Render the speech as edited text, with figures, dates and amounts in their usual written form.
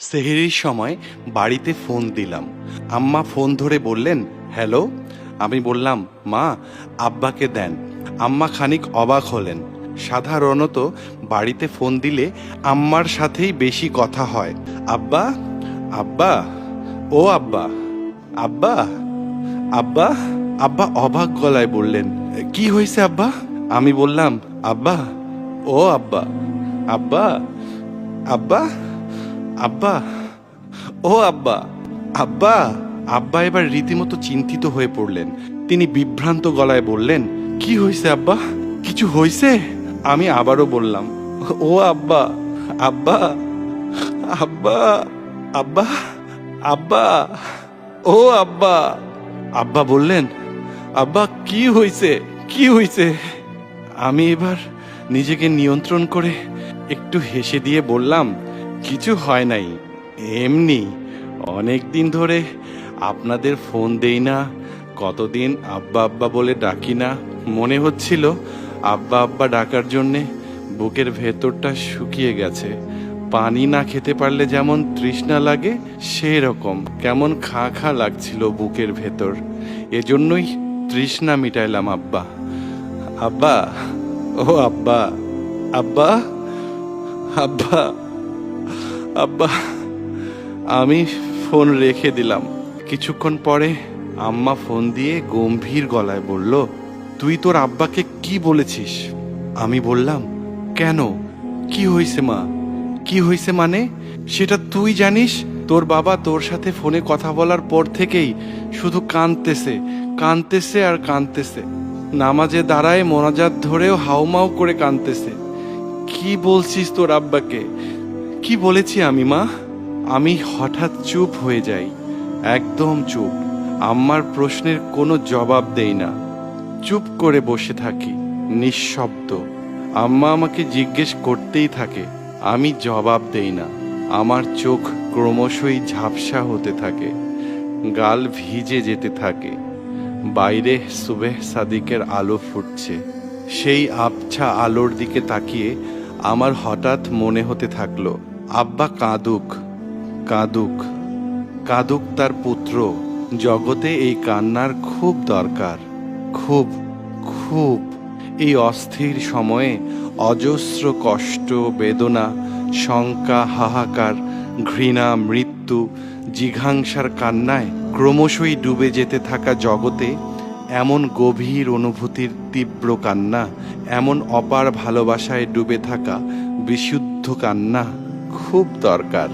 সেহরির সময় বাড়িতে ফোন দিলাম। আম্মা ফোন ধরে বললেন, হ্যালো। আমি বললাম, মা, আব্বাকে দেন। আম্মা খানিক অবাক হলেন। সাধারণত বাড়িতে ফোন দিলে আম্মার সাথেই বেশি কথা হয়। আব্বা, আব্বা, ও আব্বা, আব্বা, আব্বা। আব্বা অবাক গলায় বললেন, কি হয়েছে আব্বা? আমি বললাম, আব্বা, ও আব্বা, আব্বা, আব্বা, আব্বা, ও আব্বা, আব্বা। আব্বা এবার রীতিমতো চিন্তিত হয়ে পড়লেন। তিনি বিভ্রান্ত গলায় বললেন, কি হয়েছে আব্বা? কিছু হয়েছে? আমি আবারও বললাম, ও আব্বা, আব্বা, আব্বা, আব্বা, আব্বা, ও আব্বা। আব্বা বললেন, আব্বা কি হয়েছে, কি হয়েছে? আমি এবার নিজেকে নিয়ন্ত্রণ করে একটু হেসে দিয়ে বললাম, কিছু হয় নাই, এমনি অনেক দিন ধরে আপনাদের ফোন দেই না, কতদিন আব্বা আব্বা বলে ডাকি না, মনে হচ্ছিল আব্বা আব্বা ডাকার জন্যে বুকের ভেতরটা শুকিয়ে গেছে। পানি না খেতে পারলে যেমন তৃষ্ণা লাগে, সেই রকম কেমন খা খা লাগছিল বুকের ভেতর। এজন্যই তৃষ্ণা মিটাইলাম আব্বা। আব্বা, ও আব্বা, আব্বা, আব্বা, আব্বা। আমি ফোন রেখে দিলাম। কিছুক্ষণ পরে আম্মা ফোন দিয়ে গম্ভীর গলায় বলল, তুই তোর আব্বাকে কি বলেছিস? আমি বললাম, কেন, কি হয়েছে মা? কি হয়েছে মানে? সেটা তুই জানিস? তোর বাবা তোর সাথে ফোনে কথা বলার পর থেকেই শুধু কাঁদতেছে, কাঁদতেছে আর কাঁদতেছে। নামাজে দাঁড়ায় মোনাজাত ধরেও হাউমাউ করে কাঁদতেছে। কি বলছিস তোর আব্বাকে? কি বলেছি আমি মা? আমি হঠাৎ চুপ হয়ে যাই, একদম চুপ। আম্মার প্রশ্নের কোনো জবাব দেই না, চুপ করে বসে থাকি, নিঃশব্দ। আম্মা আমাকে জিজ্ঞেস করতেই থাকে, আমি জবাব দেই না। আমার চোখ ক্রমশই ঝাপসা হতে থাকে, গাল ভিজে যেতে থাকে। বাইরে সুবেহ সাদিকের আলো ফুটছে। সেই আবছা আলোর দিকে তাকিয়ে আমার হঠাৎ মনে হতে থাকলো, আব্বা কাঁদুক, কাঁদুক, কাঁদুক তার পুত্র। জগতে এই কান্নার খুব দরকার, খুব, খুব। এই অস্থির সময়ে অজস্র কষ্ট, বেদনা, শঙ্কা, হাহাকার, ঘৃণা, মৃত্যু, জিঘাংসার কান্নায় ক্রমশই ডুবে যেতে থাকা জগতে এমন গভীর অনুভূতির তীব্র কান্না, এমন অপার ভালোবাসায় ডুবে থাকা বিশুদ্ধ কান্না খুব দরকার।